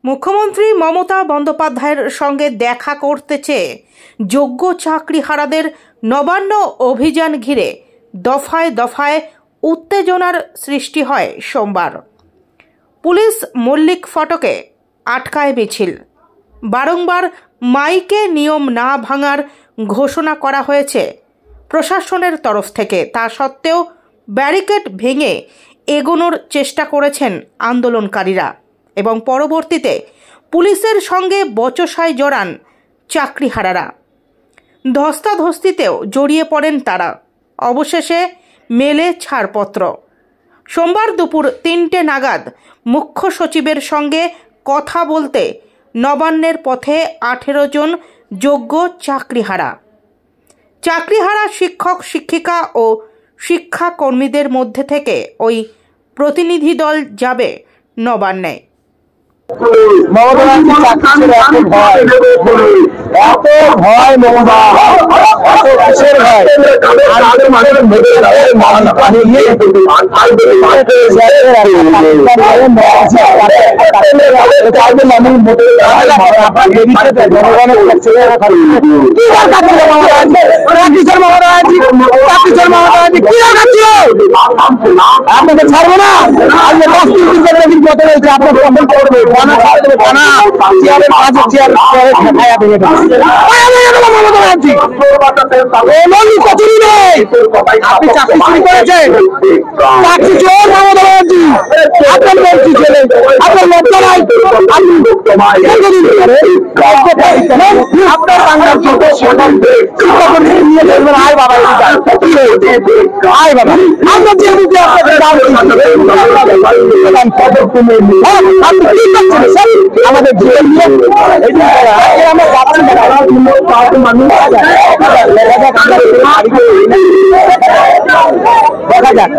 মুখ্যমন্ত্রী মমতা বন্দ্যোপাধ্যায়ের সঙ্গে দেখা করতে চেয়ে যোগ্য চাকরিহারাদের নবান্ন অভিযান ঘিরে দফায় দফায় উত্তেজনার সৃষ্টি হয় সোমবার। পুলিশ মল্লিক ফটকে আটকায় মিছিল। বারংবার মাইকে নিয়ম না ভাঙার ঘোষণা করা হয়েছে প্রশাসনের তরফ থেকে। তা সত্ত্বেও ব্যারিকেড ভেঙে এগোনোর চেষ্টা করেছেন আন্দোলনকারীরা এবং পরবর্তীতে পুলিশের সঙ্গে বচসায় জড়ান চাকরিহারারা। ধস্তাধস্তিতেও জড়িয়ে পড়েন তারা। অবশেষে মেলে ছাড়পত্র। সোমবার দুপুর 3টে নাগাদ মুখ্য সচিবের সঙ্গে কথা বলতে নবান্নের পথে 18 জন যোগ্য চাকরিহারা শিক্ষক শিক্ষিকা ও শিক্ষাকর্মীদের মধ্যে থেকে ওই প্রতিনিধি দল যাবে নবান্নে। আপনাকে ছাড়বো না। আপনি চাকরি চুরি করেছেন, চাকরি চোর মমতা ব্যানার্জি। আপনার মন্ত্রী ছেলে, আপনার লজ্জা নাই? আপনার বাংলার ছোট শিক্ষাকর্মী নিয়ে বলবেন আয় বাবা, আয় বাবা। আমরা যে মুখে আপনাদের দাম আমাদের জীবন নিয়ে আমরা যাচ্ছি। দেখা যাক।